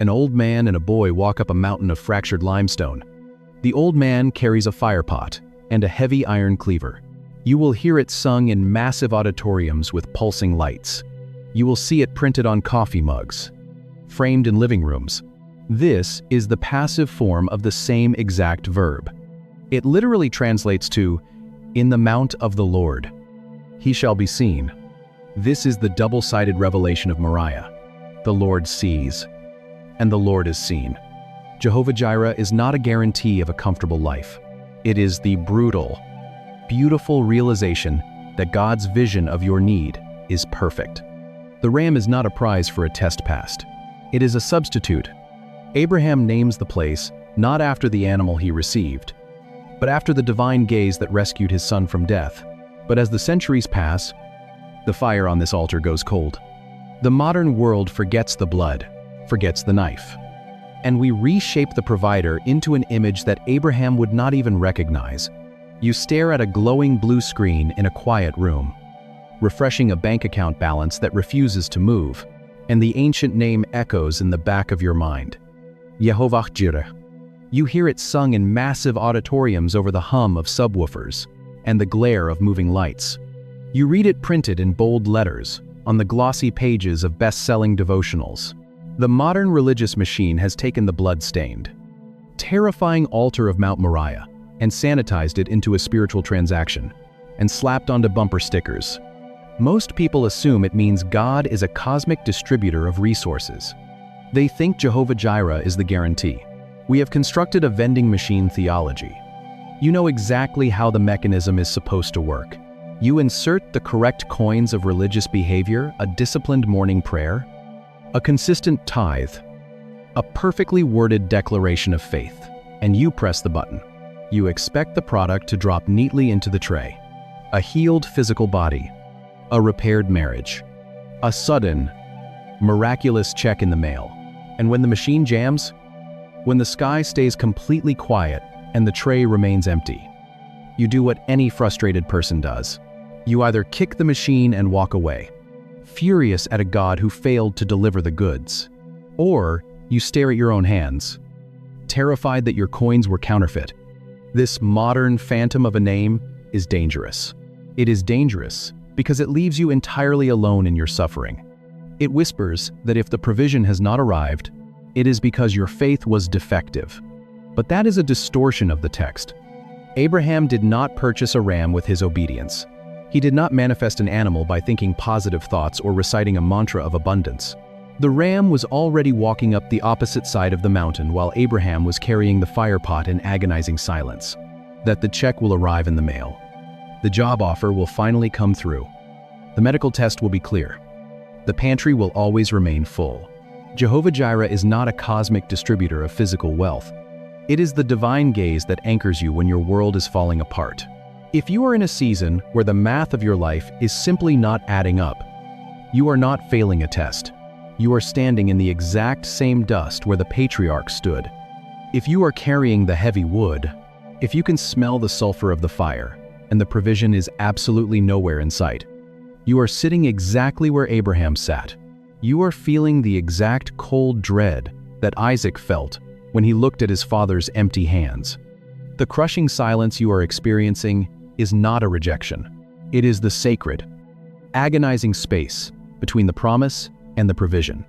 An old man and a boy walk up a mountain of fractured limestone. The old man carries a fire pot and a heavy iron cleaver. You will hear it sung in massive auditoriums with pulsing lights. You will see it printed on coffee mugs, framed in living rooms. This is the passive form of the same exact verb. It literally translates to, "In the mount of the Lord, he shall be seen." This is the double-sided revelation of Moriah. The Lord sees, and the Lord is seen. Jehovah Jireh is not a guarantee of a comfortable life. It is the brutal, beautiful realization that God's vision of your need is perfect. The ram is not a prize for a test passed. It is a substitute. Abraham names the place not after the animal he received, but after the divine gaze that rescued his son from death. But as the centuries pass, the fire on this altar goes cold. The modern world forgets the blood, forgets the knife, and we reshape the provider into an image that Abraham would not even recognize. You stare at a glowing blue screen in a quiet room, refreshing a bank account balance that refuses to move, and the ancient name echoes in the back of your mind. Jehovah Jireh. You hear it sung in massive auditoriums over the hum of subwoofers and the glare of moving lights. You read it printed in bold letters on the glossy pages of best-selling devotionals. The modern religious machine has taken the blood-stained, terrifying altar of Mount Moriah and sanitized it into a spiritual transaction and slapped onto bumper stickers. Most people assume it means God is a cosmic distributor of resources. They think Jehovah Jireh is the guarantee. We have constructed a vending machine theology. You know exactly how the mechanism is supposed to work. You insert the correct coins of religious behavior, a disciplined morning prayer, a consistent tithe, a perfectly worded declaration of faith, and you press the button. You expect the product to drop neatly into the tray. A healed physical body, a repaired marriage, a sudden, miraculous check in the mail. And when the machine jams, when the sky stays completely quiet and the tray remains empty, you do what any frustrated person does. You either kick the machine and walk away, furious at a God who failed to deliver the goods, or you stare at your own hands, terrified that your coins were counterfeit. This modern phantom of a name is dangerous. It is dangerous because it leaves you entirely alone in your suffering. It whispers that if the provision has not arrived, it is because your faith was defective. But that is a distortion of the text. Abraham did not purchase a ram with his obedience. He did not manifest an animal by thinking positive thoughts or reciting a mantra of abundance. The ram was already walking up the opposite side of the mountain while Abraham was carrying the fire pot in agonizing silence. That the check will arrive in the mail. The job offer will finally come through. The medical test will be clear. The pantry will always remain full. Jehovah Jireh is not a cosmic distributor of physical wealth. It is the divine gaze that anchors you when your world is falling apart. If you are in a season where the math of your life is simply not adding up, you are not failing a test. You are standing in the exact same dust where the patriarchs stood. If you are carrying the heavy wood, if you can smell the sulfur of the fire, and the provision is absolutely nowhere in sight, you are sitting exactly where Abraham sat. You are feeling the exact cold dread that Isaac felt when he looked at his father's empty hands. The crushing silence you are experiencing is not a rejection. It is the sacred, agonizing space between the promise and the provision.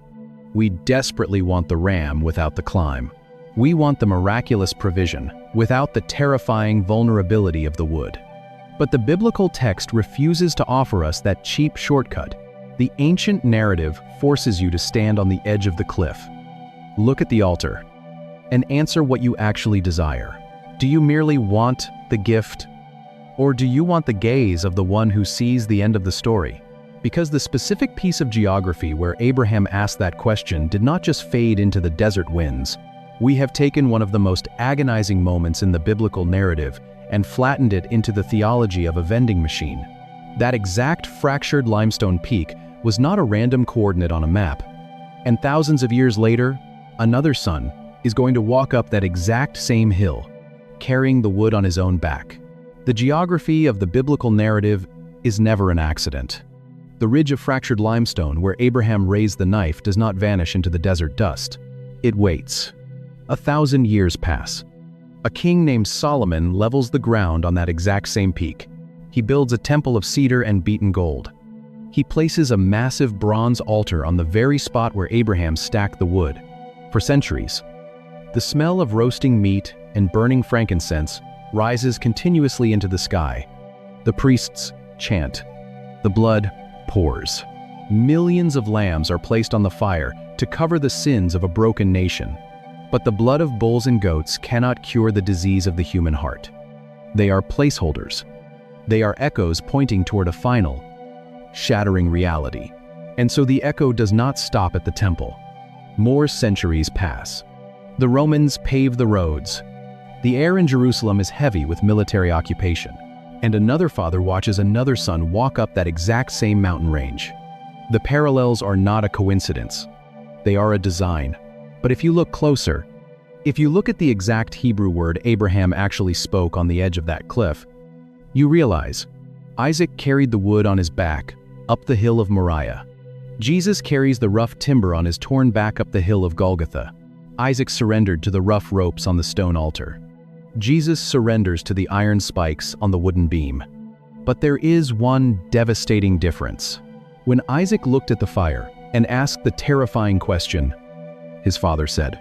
We desperately want the ram without the climb. We want the miraculous provision without the terrifying vulnerability of the wood. But the biblical text refuses to offer us that cheap shortcut. The ancient narrative forces you to stand on the edge of the cliff. Look at the altar and answer what you actually desire. Do you merely want the gift, or do you want the gaze of the one who sees the end of the story? Because the specific piece of geography where Abraham asked that question did not just fade into the desert winds. We have taken one of the most agonizing moments in the biblical narrative and flattened it into the theology of a vending machine. That exact fractured limestone peak was not a random coordinate on a map. And thousands of years later, another son is going to walk up that exact same hill, carrying the wood on his own back. The geography of the biblical narrative is never an accident. The ridge of fractured limestone where Abraham raised the knife does not vanish into the desert dust. It waits. 1,000 years pass. A king named Solomon levels the ground on that exact same peak. He builds a temple of cedar and beaten gold. He places a massive bronze altar on the very spot where Abraham stacked the wood. For centuries, the smell of roasting meat and burning frankincense rises continuously into the sky. The priests chant. The blood pours. Millions of lambs are placed on the fire to cover the sins of a broken nation. But the blood of bulls and goats cannot cure the disease of the human heart. They are placeholders. They are echoes pointing toward a final, shattering reality. And so the echo does not stop at the temple. More centuries pass. The Romans pave the roads. The air in Jerusalem is heavy with military occupation. And another father watches another son walk up that exact same mountain range. The parallels are not a coincidence. They are a design. But if you look closer, if you look at the exact Hebrew word Abraham actually spoke on the edge of that cliff, you realize Isaac carried the wood on his back up the hill of Moriah. Jesus carries the rough timber on his torn back up the hill of Golgotha. Isaac surrendered to the rough ropes on the stone altar. Jesus surrenders to the iron spikes on the wooden beam. But there is one devastating difference. When Isaac looked at the fire and asked the terrifying question, his father said,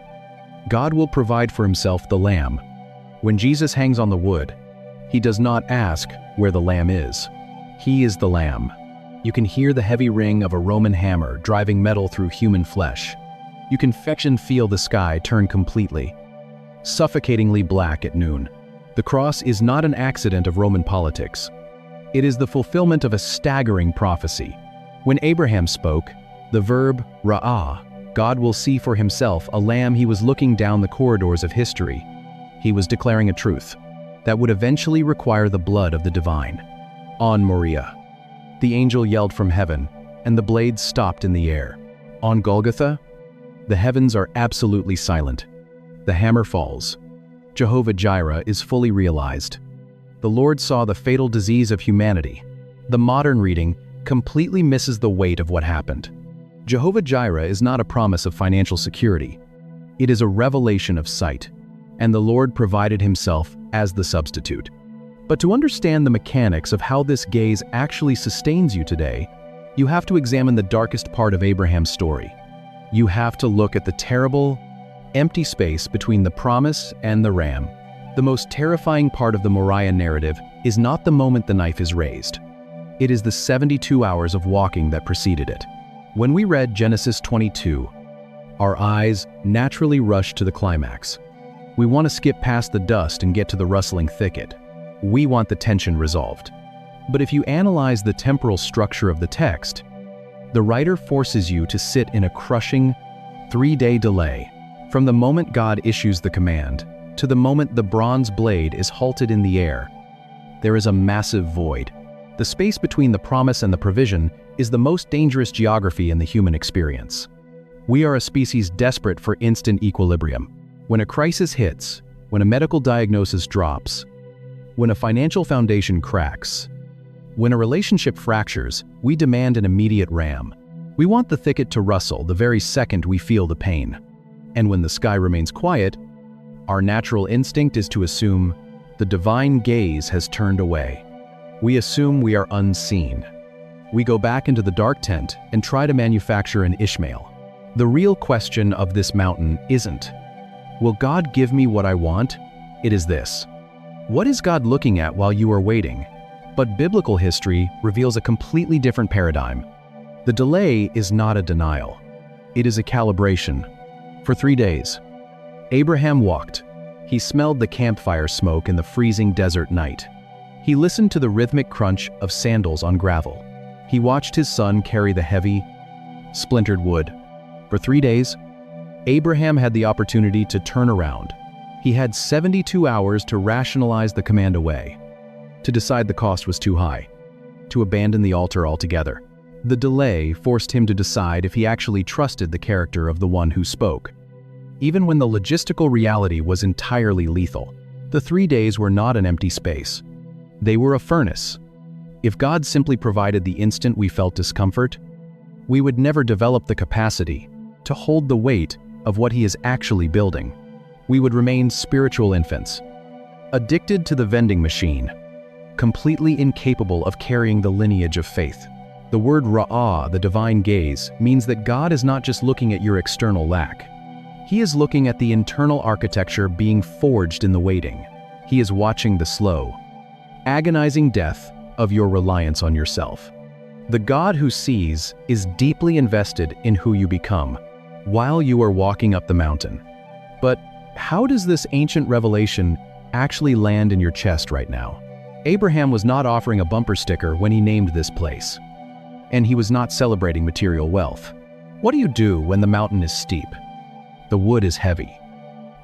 "God will provide for himself the lamb." When Jesus hangs on the wood, he does not ask where the lamb is. He is the lamb. You can hear the heavy ring of a Roman hammer driving metal through human flesh. You can feel the sky turn completely, suffocatingly black at noon. The cross is not an accident of Roman politics. It is the fulfillment of a staggering prophecy. When Abraham spoke, the verb ra'ah, God will see for himself a lamb, he was looking down the corridors of history. He was declaring a truth that would eventually require the blood of the divine. On Moriah, the angel yelled from heaven, and the blades stopped in the air. On Golgotha, the heavens are absolutely silent. The hammer falls. Jehovah Jireh is fully realized. The Lord saw the fatal disease of humanity. The modern reading completely misses the weight of what happened. Jehovah Jireh is not a promise of financial security. It is a revelation of sight, and the Lord provided himself as the substitute. But to understand the mechanics of how this gaze actually sustains you today, you have to examine the darkest part of Abraham's story. You have to look at the terrible, empty space between the promise and the ram. The most terrifying part of the Moriah narrative is not the moment the knife is raised. It is the 72 hours of walking that preceded it. When we read Genesis 22, our eyes naturally rush to the climax. We want to skip past the dust and get to the rustling thicket. We want the tension resolved. But if you analyze the temporal structure of the text, the writer forces you to sit in a crushing 3-day delay. From the moment God issues the command to the moment the bronze blade is halted in the air, there is a massive void. The space between the promise and the provision is the most dangerous geography in the human experience. We are a species desperate for instant equilibrium. When a crisis hits, when a medical diagnosis drops, when a financial foundation cracks, when a relationship fractures, we demand an immediate ram. We want the thicket to rustle the very second we feel the pain. And when the sky remains quiet, our natural instinct is to assume the divine gaze has turned away. We assume we are unseen. We go back into the dark tent and try to manufacture an Ishmael. The real question of this mountain isn't, will God give me what I want? It is this: what is God looking at while you are waiting? But biblical history reveals a completely different paradigm. The delay is not a denial. It is a calibration. For 3 days, Abraham walked. He smelled the campfire smoke in the freezing desert night. He listened to the rhythmic crunch of sandals on gravel. He watched his son carry the heavy, splintered wood. For 3 days, Abraham had the opportunity to turn around. He had 72 hours to rationalize the command away, to decide the cost was too high, to abandon the altar altogether. The delay forced him to decide if he actually trusted the character of the one who spoke. Even when the logistical reality was entirely lethal, the 3 days were not an empty space. They were a furnace. If God simply provided the instant we felt discomfort, we would never develop the capacity to hold the weight of what he is actually building. We would remain spiritual infants, addicted to the vending machine, completely incapable of carrying the lineage of faith. The word Ra'ah, the divine gaze, means that God is not just looking at your external lack. He is looking at the internal architecture being forged in the waiting. He is watching the slow, agonizing death of your reliance on yourself. The God who sees is deeply invested in who you become while you are walking up the mountain. But how does this ancient revelation actually land in your chest right now? Abraham was not offering a bumper sticker when he named this place, and he was not celebrating material wealth. What do you do when the mountain is steep, the wood is heavy,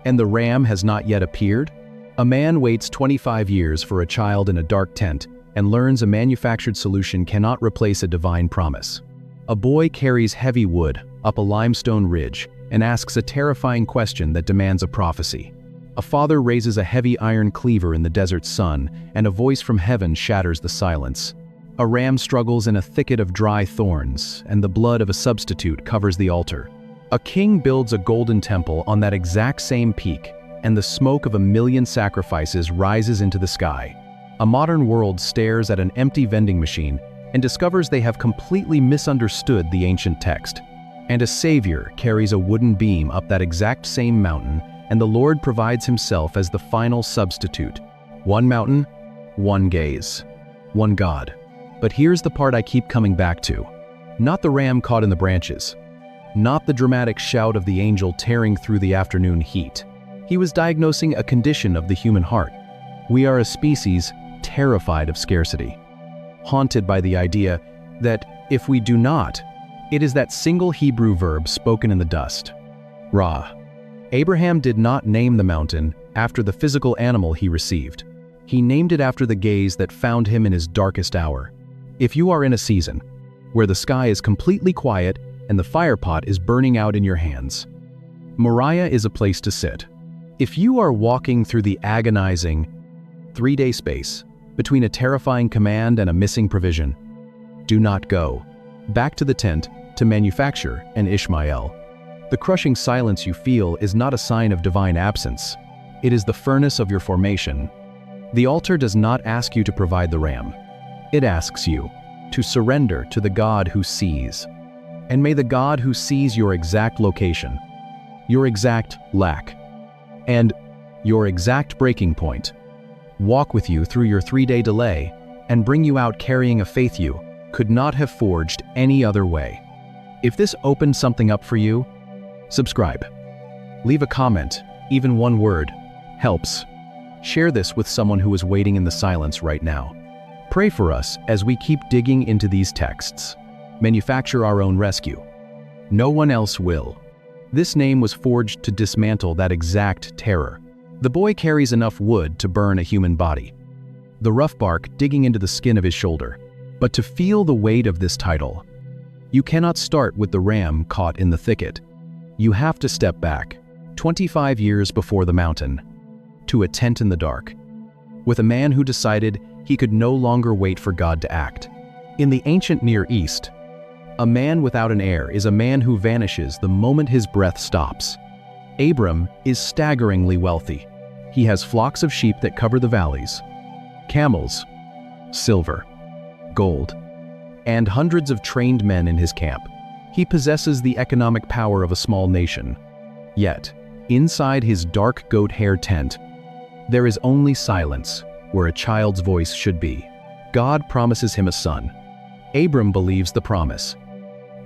and the ram has not yet appeared? A man waits 25 years for a child in a dark tent and learns a manufactured solution cannot replace a divine promise. A boy carries heavy wood up a limestone ridge and asks a terrifying question that demands a prophecy. A father raises a heavy iron cleaver in the desert sun, and a voice from heaven shatters the silence. A ram struggles in a thicket of dry thorns, and the blood of a substitute covers the altar. A king builds a golden temple on that exact same peak, and the smoke of 1,000,000 sacrifices rises into the sky. A modern world stares at an empty vending machine and discovers they have completely misunderstood the ancient text. And a savior carries a wooden beam up that exact same mountain, and the Lord provides himself as the final substitute. One mountain, one gaze, one God. But here's the part I keep coming back to. Not the ram caught in the branches. Not the dramatic shout of the angel tearing through the afternoon heat. He was diagnosing a condition of the human heart. We are a species terrified of scarcity, haunted by the idea that if we do not, it is that single Hebrew verb spoken in the dust, Ra. Abraham did not name the mountain after the physical animal he received. He named it after the gaze that found him in his darkest hour. If you are in a season where the sky is completely quiet and the fire pot is burning out in your hands, Moriah is a place to sit. If you are walking through the agonizing 3-day space between a terrifying command and a missing provision, do not go back to the tent to manufacture an Ishmael. The crushing silence you feel is not a sign of divine absence. It is the furnace of your formation. The altar does not ask you to provide the ram. It asks you to surrender to the God who sees. And may the God who sees your exact location, your exact lack, and your exact breaking point walk with you through your 3-day delay and bring you out carrying a faith you could not have forged any other way. If this opened something up for you, subscribe. Leave a comment, even one word helps. Share this with someone who is waiting in the silence right now. Pray for us as we keep digging into these texts. Manufacture our own rescue. No one else will. This name was forged to dismantle that exact terror. The boy carries enough wood to burn a human body, the rough bark digging into the skin of his shoulder. But to feel the weight of this title, you cannot start with the ram caught in the thicket. You have to step back, 25 years before the mountain, to a tent in the dark, with a man who decided he could no longer wait for God to act. In the ancient Near East, a man without an heir is a man who vanishes the moment his breath stops. Abram is staggeringly wealthy. He has flocks of sheep that cover the valleys, camels, silver, gold, and hundreds of trained men in his camp. He possesses the economic power of a small nation. Yet, inside his dark goat hair tent, there is only silence where a child's voice should be. God promises him a son. Abram believes the promise,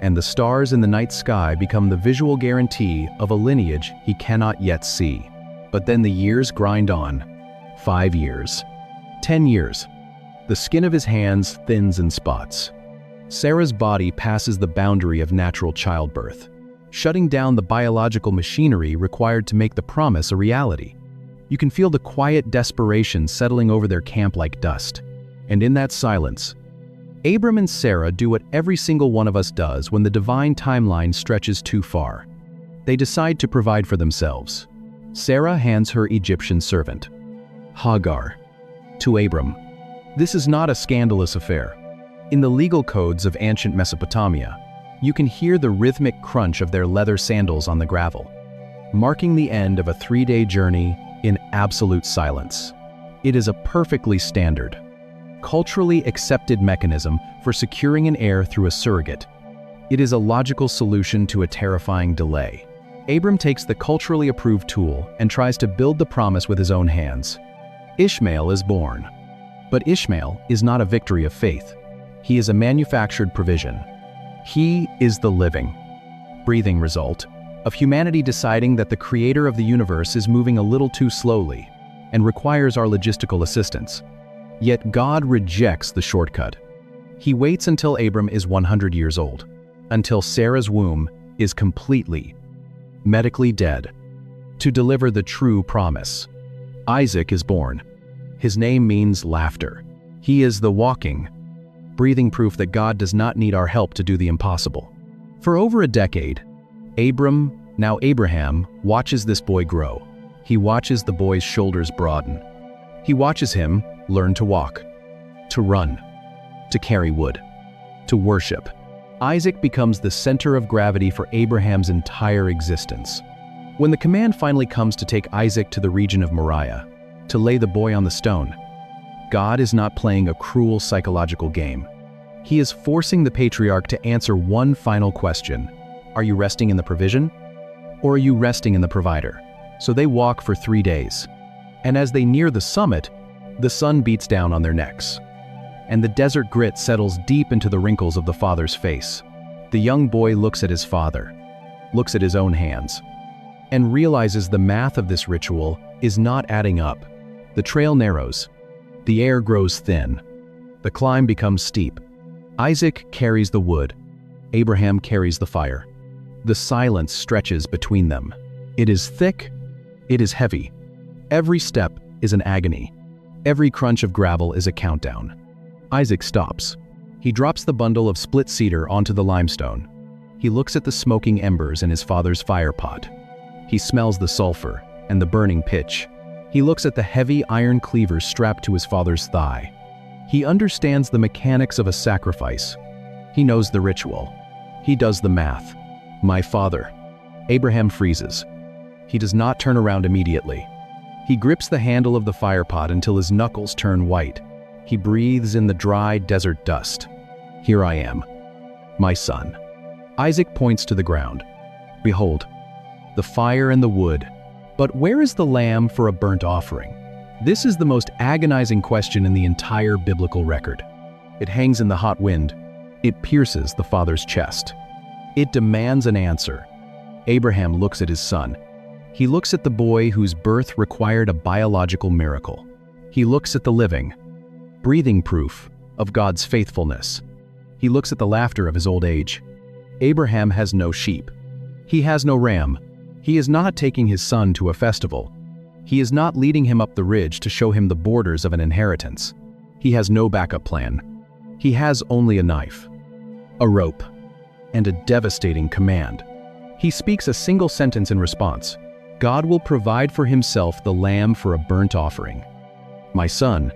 and the stars in the night sky become the visual guarantee of a lineage he cannot yet see. But then the years grind on. 5 years. 10 years. The skin of his hands thins and spots. Sarah's body passes the boundary of natural childbirth, shutting down the biological machinery required to make the promise a reality. You can feel the quiet desperation settling over their camp like dust. And in that silence, Abram and Sarah do what every single one of us does when the divine timeline stretches too far. They decide to provide for themselves. Sarah hands her Egyptian servant, Hagar, to Abram. This is not a scandalous affair. In the legal codes of ancient Mesopotamia, you can hear the rhythmic crunch of their leather sandals on the gravel. marking the end of a 3-day journey in absolute silence. It is a perfectly standard, culturally accepted mechanism for securing an heir through a surrogate. It is a logical solution to a terrifying delay. Abram takes the culturally approved tool and tries to build the promise with his own hands. Ishmael is born. But Ishmael is not a victory of faith. He is a manufactured provision. He is the living, breathing result of humanity deciding that the creator of the universe is moving a little too slowly and requires our logistical assistance. Yet God rejects the shortcut. He waits until Abram is 100 years old, until Sarah's womb is completely, medically dead, to deliver the true promise. Isaac is born. His name means laughter. He is the walking, breathing proof that God does not need our help to do the impossible. For over a decade, Abram, now Abraham, watches this boy grow. He watches the boy's shoulders broaden. He watches him learn to walk, to run, to carry wood, to worship. Isaac becomes the center of gravity for Abraham's entire existence. When the command finally comes to take Isaac to the region of Moriah, to lay the boy on the stone, God is not playing a cruel psychological game. He is forcing the patriarch to answer one final question. Are you resting in the provision? Or are you resting in the provider? So they walk for 3 days. And as they near the summit, the sun beats down on their necks. And the desert grit settles deep into the wrinkles of the father's face. The young boy looks at his father, looks at his own hands, and realizes the math of this ritual is not adding up. The trail narrows. The air grows thin. The climb becomes steep. Isaac carries the wood. Abraham carries the fire. The silence stretches between them. It is thick. It is heavy. Every step is an agony. Every crunch of gravel is a countdown. Isaac stops. He drops the bundle of split cedar onto the limestone. He looks at the smoking embers in his father's fire pot. He smells the sulfur and the burning pitch. He looks at the heavy iron cleavers strapped to his father's thigh. He understands the mechanics of a sacrifice. He knows the ritual. He does the math. My father. Abraham freezes. He does not turn around immediately. He grips the handle of the fire pot until his knuckles turn white. He breathes in the dry desert dust. Here I am, my son. Isaac points to the ground. Behold, the fire and the wood. But where is the lamb for a burnt offering? This is the most agonizing question in the entire biblical record. It hangs in the hot wind. It pierces the father's chest. It demands an answer. Abraham looks at his son. He looks at the boy whose birth required a biological miracle. He looks at the living, breathing proof of God's faithfulness. He looks at the laughter of his old age. Abraham has no sheep. He has no ram. He is not taking his son to a festival. He is not leading him up the ridge to show him the borders of an inheritance. He has no backup plan. He has only a knife, a rope, and a devastating command. He speaks a single sentence in response. God will provide for himself the lamb for a burnt offering. My son.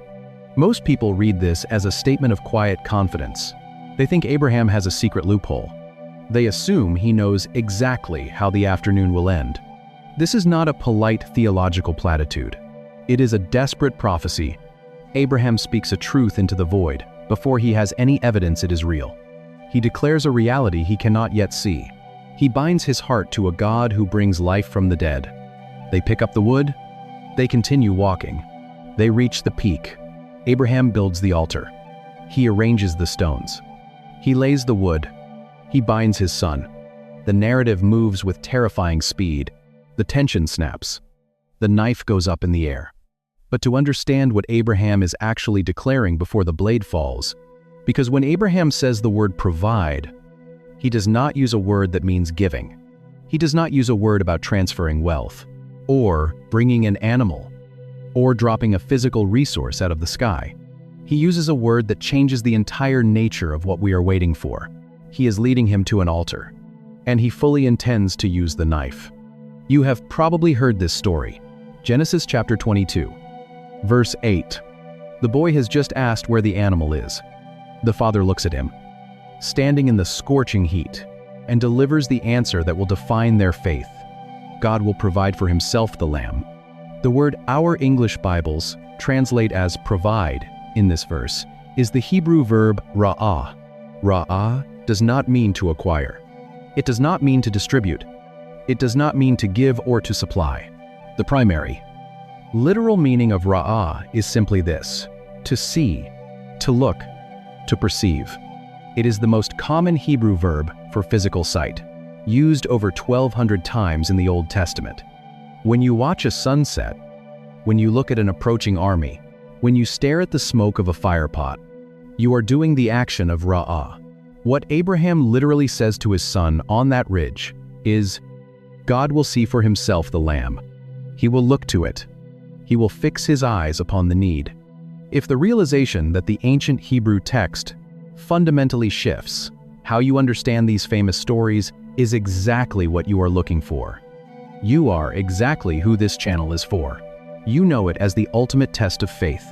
Most people read this as a statement of quiet confidence. They think Abraham has a secret loophole. They assume he knows exactly how the afternoon will end. This is not a polite theological platitude. It is a desperate prophecy. Abraham speaks a truth into the void before he has any evidence it is real. He declares a reality he cannot yet see. He binds his heart to a God who brings life from the dead. They pick up the wood. They continue walking. They reach the peak. Abraham builds the altar. He arranges the stones. He lays the wood. He binds his son. The narrative moves with terrifying speed. The tension snaps. The knife goes up in the air. But to understand what Abraham is actually declaring before the blade falls, because when Abraham says the word provide, he does not use a word that means giving. He does not use a word about transferring wealth, or bringing an animal, or dropping a physical resource out of the sky. He uses a word that changes the entire nature of what we are waiting for. He is leading him to an altar, and he fully intends to use the knife. You have probably heard this story. Genesis chapter 22, verse 8. The boy has just asked where the animal is. The father looks at him, standing in the scorching heat, and delivers the answer that will define their faith. God will provide for himself the lamb. The word our English Bibles translate as provide in this verse is the Hebrew verb ra'ah. Ra'ah does not mean to acquire. It does not mean to distribute. It does not mean to give or to supply. The primary, literal meaning of ra'ah is simply this: to see, to look, to perceive. It is the most common Hebrew verb for physical sight, used over 1,200 times in the Old Testament. When you watch a sunset, when you look at an approaching army, when you stare at the smoke of a fire pot, you are doing the action of ra'ah. What Abraham literally says to his son on that ridge is, God will see for himself the lamb. He will look to it. He will fix his eyes upon the need. If the realization that the ancient Hebrew text fundamentally shifts how you understand these famous stories is exactly what you are looking for. You are exactly who this channel is for. You know it as the ultimate test of faith.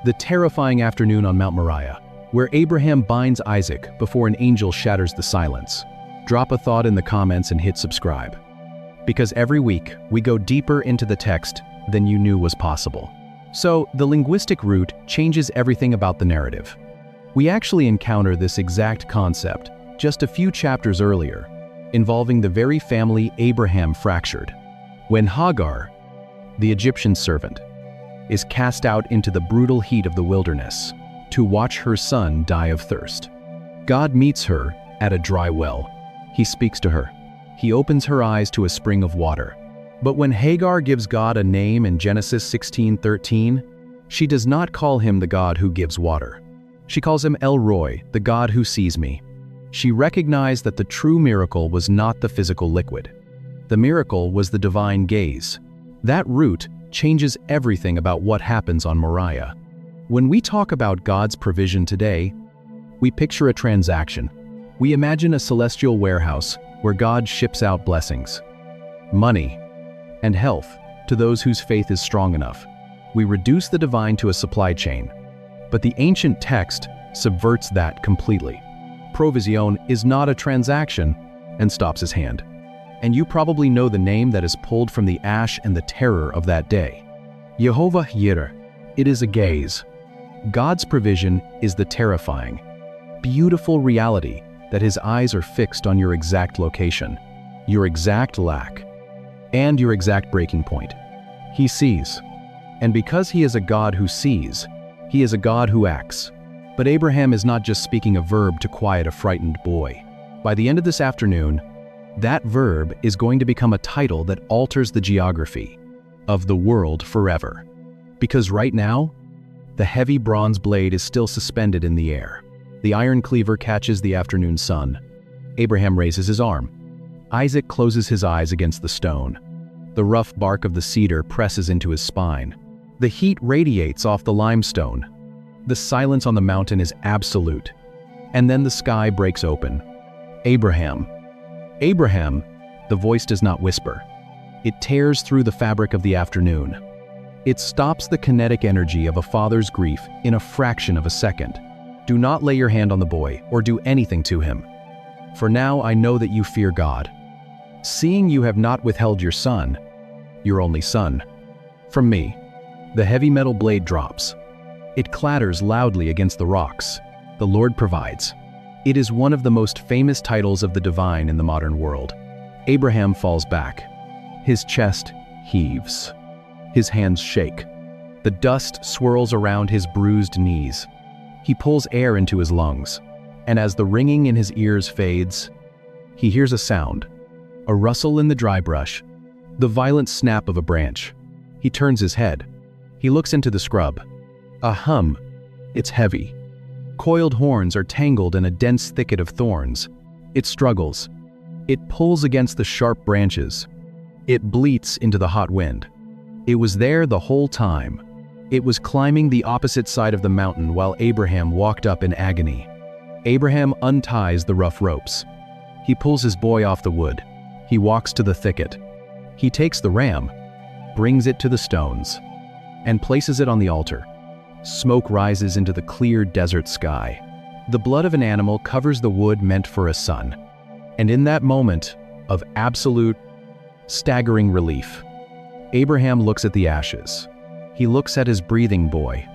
The terrifying afternoon on Mount Moriah, where Abraham binds Isaac before an angel shatters the silence. Drop a thought in the comments and hit subscribe. Because every week, we go deeper into the text than you knew was possible. So, the linguistic root changes everything about the narrative. We actually encounter this exact concept just a few chapters earlier, involving the very family Abraham fractured, when Hagar, the Egyptian servant, is cast out into the brutal heat of the wilderness to watch her son die of thirst. God meets her at a dry well. He speaks to her. He opens her eyes to a spring of water. But when Hagar gives God a name in Genesis 16:13, she does not call him the God who gives water. She calls him El Roi, the God who sees me. She recognized that the true miracle was not the physical liquid. The miracle was the divine gaze. That root changes everything about what happens on Moriah. When we talk about God's provision today, we picture a transaction. We imagine a celestial warehouse where God ships out blessings, money, and health to those whose faith is strong enough. We reduce the divine to a supply chain. But the ancient text subverts that completely. Provision is not a transaction, and stops his hand. And you probably know the name that is pulled from the ash and the terror of that day. Jehovah Jireh. It is a gaze. God's provision is the terrifying, beautiful reality that his eyes are fixed on your exact location, your exact lack, and your exact breaking point. He sees. And because he is a God who sees, he is a God who acts. But Abraham is not just speaking a verb to quiet a frightened boy. By the end of this afternoon, that verb is going to become a title that alters the geography of the world forever. Because right now, the heavy bronze blade is still suspended in the air. The iron cleaver catches the afternoon sun. Abraham raises his arm. Isaac closes his eyes against the stone. The rough bark of the cedar presses into his spine. The heat radiates off the limestone. The silence on the mountain is absolute. And then the sky breaks open. Abraham. Abraham, the voice does not whisper. It tears through the fabric of the afternoon. It stops the kinetic energy of a father's grief in a fraction of a second. Do not lay your hand on the boy or do anything to him. For now I know that you fear God, seeing you have not withheld your son, your only son, from me. The heavy metal blade drops. It clatters loudly against the rocks. The Lord provides. It is one of the most famous titles of the divine in the modern world. Abraham falls back. His chest heaves. His hands shake. The dust swirls around his bruised knees. He pulls air into his lungs, and as the ringing in his ears fades, he hears a sound, a rustle in the dry brush, the violent snap of a branch. He turns his head. He looks into the scrub. A hum. It's heavy. Coiled horns are tangled in a dense thicket of thorns. It struggles. It pulls against the sharp branches. It bleats into the hot wind. It was there the whole time. It was climbing the opposite side of the mountain while Abraham walked up in agony. Abraham unties the rough ropes. He pulls his boy off the wood. He walks to the thicket. He takes the ram, brings it to the stones, and places it on the altar. Smoke rises into the clear desert sky. The blood of an animal covers the wood meant for a son. And in that moment of absolute Staggering relief. Abraham looks at the ashes. He looks at his breathing boy,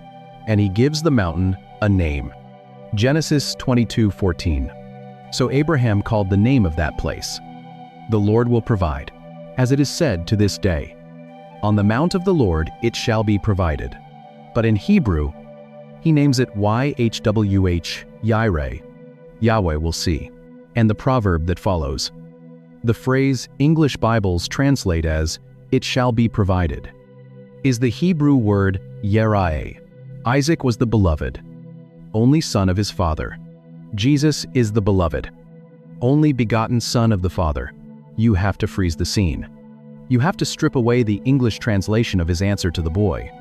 and he gives the mountain a name. Genesis 22:14. So Abraham called the name of that place, "The Lord will provide," as it is said to this day. On the mount of the Lord it shall be provided. But in Hebrew, he names it YHWH, Jireh, Yahweh will see, and the proverb that follows. The phrase English Bibles translate as, "it shall be provided," is the Hebrew word Yerah. Isaac was the beloved, only son of his father. Jesus is the beloved, only begotten son of the Father. You have to freeze the scene. You have to strip away the English translation of his answer to the boy.